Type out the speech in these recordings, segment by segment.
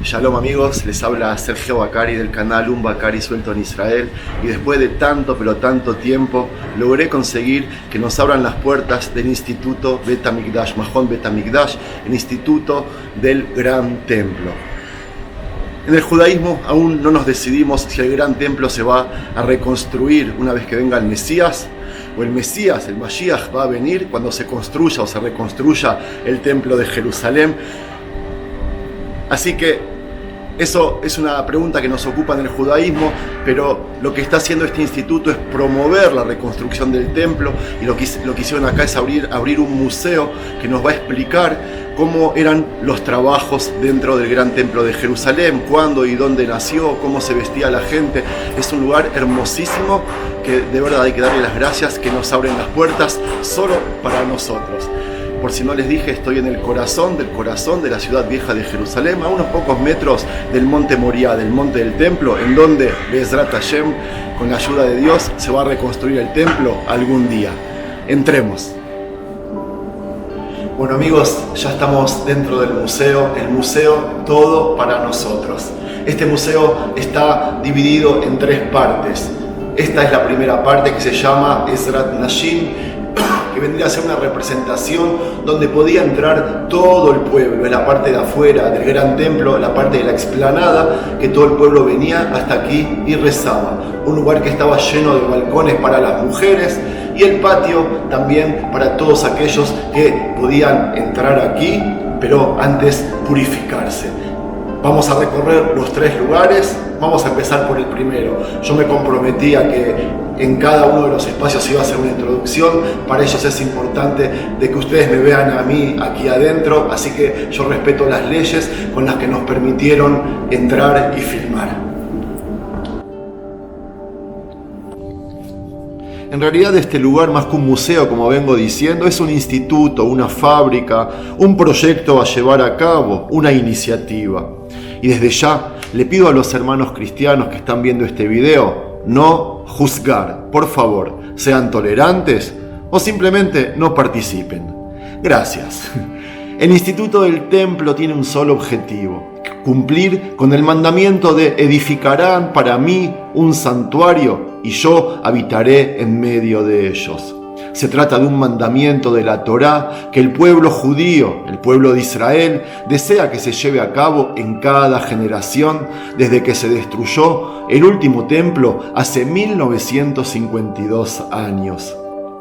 Shalom amigos, les habla Sergio Bacari del canal Un Bacari Suelto en Israel, y después de tanto pero tanto tiempo logré conseguir que nos abran las puertas del Instituto Bet HaMikdash, Mahon Bet HaMikdash, el Instituto del Gran Templo. En el judaísmo aún no nos decidimos si el Gran Templo se va a reconstruir una vez que venga el Mesías, o el Mesías, el Mashiach, va a venir cuando se construya o se reconstruya el Templo de Jerusalén. Así que eso es una pregunta que nos ocupa en el judaísmo, pero lo que está haciendo este instituto es promover la reconstrucción del templo, y lo que hicieron acá es abrir un museo que nos va a explicar cómo eran los trabajos dentro del gran templo de Jerusalén, cuándo y dónde nació, cómo se vestía la gente. Es un lugar hermosísimo que de verdad hay que darle las gracias que nos abren las puertas solo para nosotros. Por si no les dije, estoy en el corazón de la ciudad vieja de Jerusalén, a unos pocos metros del monte Moriah, del monte del templo, en donde Be'ezrat Hashem, con la ayuda de Dios, se va a reconstruir el templo algún día. Entremos. Bueno amigos, ya estamos dentro del museo, el museo todo para nosotros. Este museo está dividido en 3 partes. Esta es la primera parte, que se llama Ezrat Nashim, que vendría a ser una representación donde podía entrar todo el pueblo. Es la parte de afuera del gran templo, la parte de la explanada, que todo el pueblo venía hasta aquí y rezaba. Un lugar que estaba lleno de balcones para las mujeres, y el patio también para todos aquellos que podían entrar aquí, pero antes purificarse. Vamos a recorrer los 3 lugares. Vamos a empezar por el primero. Yo me comprometí a que en cada uno de los espacios iba a hacer una introducción. Para ellos es importante de que ustedes me vean a mí aquí adentro, así que yo respeto las leyes con las que nos permitieron entrar y filmar. En realidad este lugar, más que un museo, como vengo diciendo, es un instituto, una fábrica, un proyecto a llevar a cabo, una iniciativa. Y desde ya le pido a los hermanos cristianos que están viendo este video no juzgar. Por favor, sean tolerantes o simplemente no participen. Gracias. El Instituto del Templo tiene un solo objetivo: cumplir con el mandamiento de edificarán para mí un santuario y yo habitaré en medio de ellos. Se trata de un mandamiento de la Torá que el pueblo judío, el pueblo de Israel, desea que se lleve a cabo en cada generación desde que se destruyó el último templo hace 1952 años.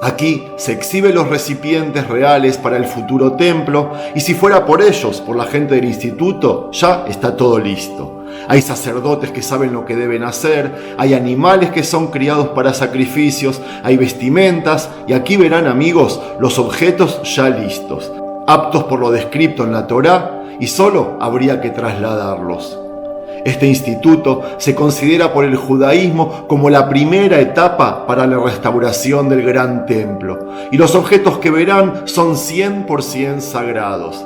Aquí se exhiben los recipientes reales para el futuro templo, y si fuera por ellos, por la gente del instituto, ya está todo listo. Hay sacerdotes que saben lo que deben hacer, hay animales que son criados para sacrificios, hay vestimentas, y aquí verán amigos los objetos ya listos, aptos por lo descrito en la Torá, y solo habría que trasladarlos. Este instituto se considera por el judaísmo como la primera etapa para la restauración del gran templo, y los objetos que verán son 100% sagrados.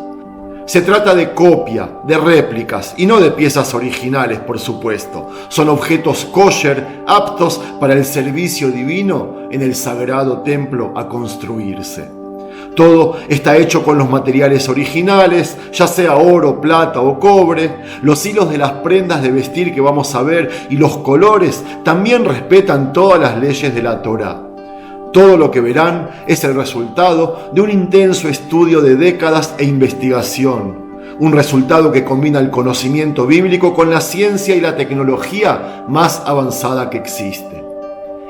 Se trata de copia, de réplicas y no de piezas originales, por supuesto. Son objetos kosher, aptos para el servicio divino en el sagrado templo a construirse. Todo está hecho con los materiales originales, ya sea oro, plata o cobre. Los hilos de las prendas de vestir que vamos a ver y los colores también respetan todas las leyes de la Torá. Todo lo que verán es el resultado de un intenso estudio de décadas e investigación. Un resultado que combina el conocimiento bíblico con la ciencia y la tecnología más avanzada que existe.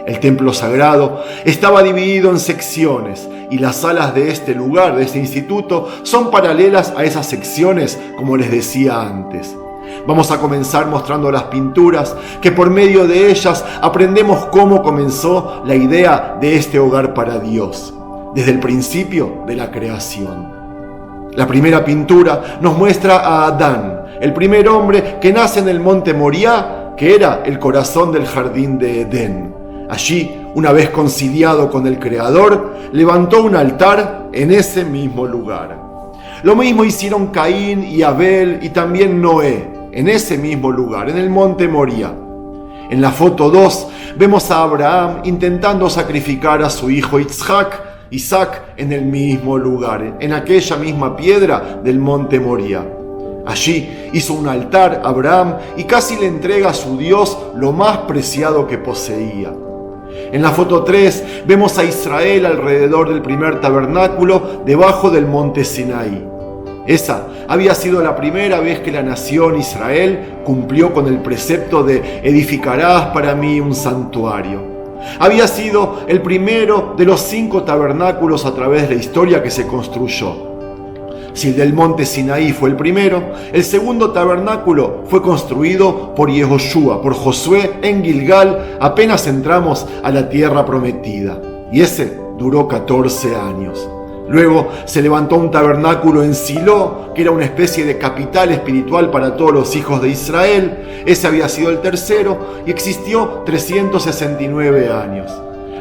El templo sagrado estaba dividido en secciones, y las salas de este lugar, de este instituto, son paralelas a esas secciones, como les decía antes. Vamos a comenzar mostrando las pinturas, que por medio de ellas aprendemos cómo comenzó la idea de este hogar para Dios, desde el principio de la creación. La primera pintura nos muestra a Adán, el primer hombre que nace en el monte Moriah, que era el corazón del jardín de Edén. Allí, una vez conciliado con el Creador, levantó un altar en ese mismo lugar. Lo mismo hicieron Caín y Abel y también Noé, en ese mismo lugar, en el monte Moriah. En la foto 2 vemos a Abraham intentando sacrificar a su hijo Isaac en el mismo lugar, en aquella misma piedra del monte Moriah. Allí hizo un altar a Abraham y casi le entrega a su Dios lo más preciado que poseía. En la foto 3 vemos a Israel alrededor del primer tabernáculo debajo del monte Sinaí. Esa había sido la primera vez que la nación Israel cumplió con el precepto de edificarás para mí un santuario. Había sido el primero de los 5 tabernáculos a través de la historia que se construyó. Si el del monte Sinaí fue el primero, el segundo tabernáculo fue construido por Yehoshua, por Josué en Gilgal, apenas entramos a la tierra prometida. Y ese duró 14 años. Luego se levantó un tabernáculo en Silo, que era una especie de capital espiritual para todos los hijos de Israel. Ese había sido el tercero y existió 369 años.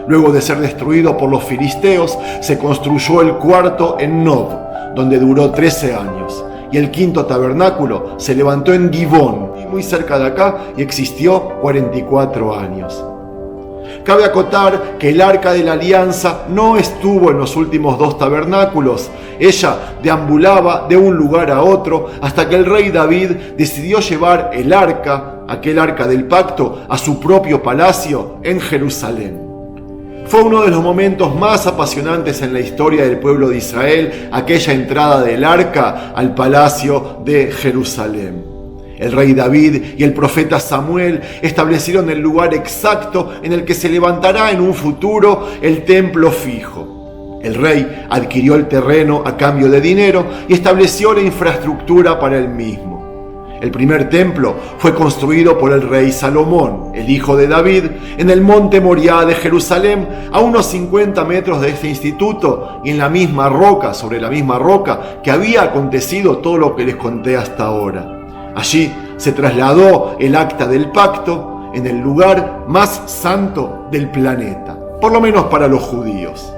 Luego de ser destruido por los filisteos, se construyó el cuarto en Nob, donde duró 13 años. Y el quinto tabernáculo se levantó en Gibón, muy cerca de acá, y existió 44 años. Cabe acotar que el Arca de la Alianza no estuvo en los últimos 2 tabernáculos. Ella deambulaba de un lugar a otro hasta que el rey David decidió llevar el arca, aquel arca del pacto, a su propio palacio en Jerusalén. Fue uno de los momentos más apasionantes en la historia del pueblo de Israel, aquella entrada del arca al palacio de Jerusalén. El rey David y el profeta Samuel establecieron el lugar exacto en el que se levantará en un futuro el templo fijo. El rey adquirió el terreno a cambio de dinero y estableció la infraestructura para el mismo. El primer templo fue construido por el rey Salomón, el hijo de David, en el monte Moriah de Jerusalén, a unos 50 metros de este instituto y en la misma roca, sobre la misma roca que había acontecido todo lo que les conté hasta ahora. Allí se trasladó el acta del pacto en el lugar más santo del planeta, por lo menos para los judíos.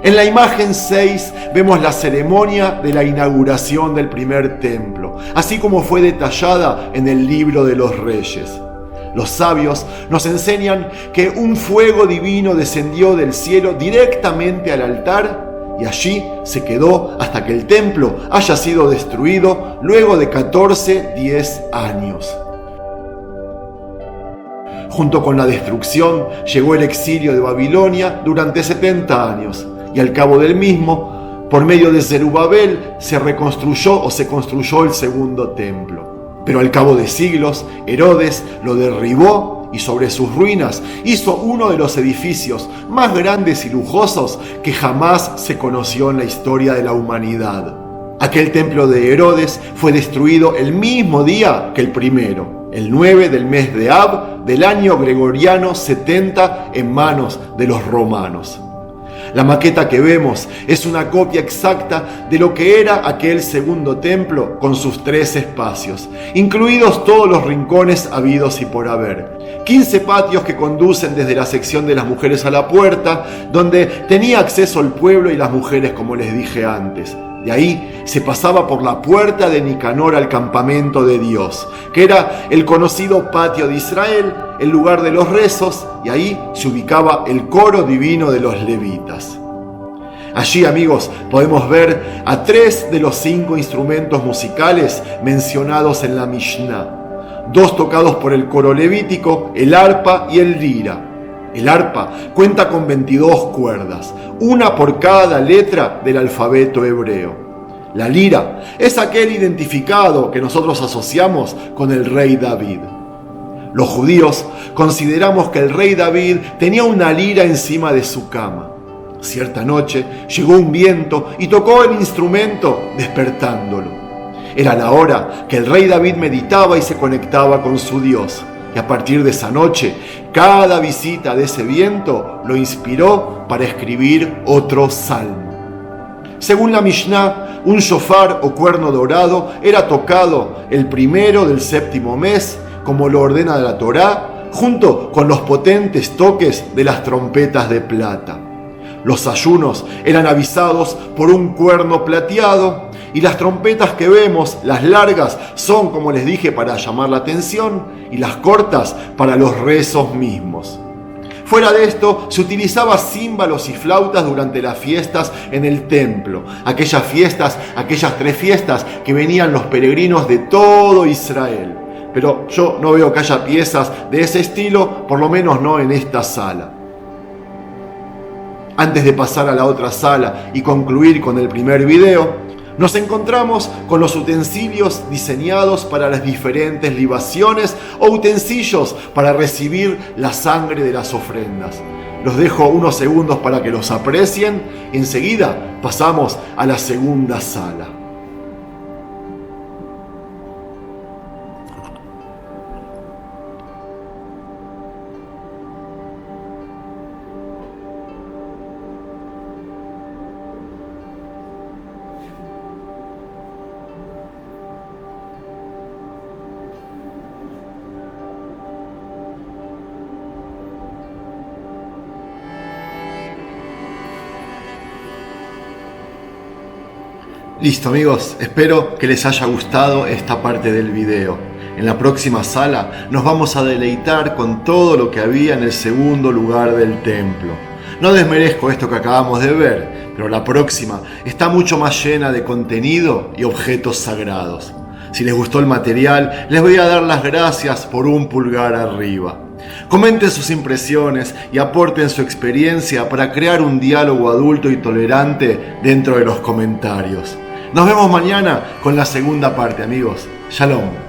En la imagen 6 vemos la ceremonia de la inauguración del primer templo, así como fue detallada en el libro de los Reyes. Los sabios nos enseñan que un fuego divino descendió del cielo directamente al altar y allí se quedó hasta que el templo haya sido destruido luego de 10 años. Junto con la destrucción llegó el exilio de Babilonia durante 70 años y al cabo del mismo, por medio de Zerubabel, se construyó el segundo templo. Pero al cabo de siglos, Herodes lo derribó y sobre sus ruinas hizo uno de los edificios más grandes y lujosos que jamás se conoció en la historia de la humanidad. Aquel templo de Herodes fue destruido el mismo día que el primero, el 9 del mes de Ab del año gregoriano 70, en manos de los romanos. La maqueta que vemos es una copia exacta de lo que era aquel segundo templo con sus 3 espacios, incluidos todos los rincones habidos y por haber. 15 patios que conducen desde la sección de las mujeres a la puerta, donde tenía acceso el pueblo y las mujeres, como les dije antes. De ahí se pasaba por la puerta de Nicanor al campamento de Dios, que era el conocido patio de Israel, el lugar de los rezos, y ahí se ubicaba el coro divino de los levitas. Allí, amigos, podemos ver a 3 de los 5 instrumentos musicales mencionados en la Mishnah, 2 tocados por el coro levítico, el arpa y el lira. El arpa cuenta con 22 cuerdas, una por cada letra del alfabeto hebreo. La lira es aquel identificado que nosotros asociamos con el rey David. Los judíos consideramos que el rey David tenía una lira encima de su cama. Cierta noche llegó un viento y tocó el instrumento despertándolo. Era la hora que el rey David meditaba y se conectaba con su Dios. Y a partir de esa noche, cada visita de ese viento lo inspiró para escribir otro salmo. Según la Mishnah, un shofar o cuerno dorado era tocado el primero del 7º mes, como lo ordena la Torá, junto con los potentes toques de las trompetas de plata. Los ayunos eran avisados por un cuerno plateado y las trompetas que vemos, las largas, son, como les dije, para llamar la atención y las cortas para los rezos mismos. Fuera de esto, se utilizaba címbalos y flautas durante las fiestas en el templo. Aquellas 3 fiestas que venían los peregrinos de todo Israel. Pero yo no veo que haya piezas de ese estilo, por lo menos no en esta sala. Antes de pasar a la otra sala y concluir con el primer video, nos encontramos con los utensilios diseñados para las diferentes libaciones o utensilios para recibir la sangre de las ofrendas. Los dejo unos segundos para que los aprecien y enseguida pasamos a la segunda sala. Listo amigos, espero que les haya gustado esta parte del video. En la próxima sala nos vamos a deleitar con todo lo que había en el segundo lugar del templo. No desmerezco esto que acabamos de ver, pero la próxima está mucho más llena de contenido y objetos sagrados. Si les gustó el material, les voy a dar las gracias por un pulgar arriba. Comenten sus impresiones y aporten su experiencia para crear un diálogo adulto y tolerante dentro de los comentarios. Nos vemos mañana con la segunda parte, amigos. Shalom.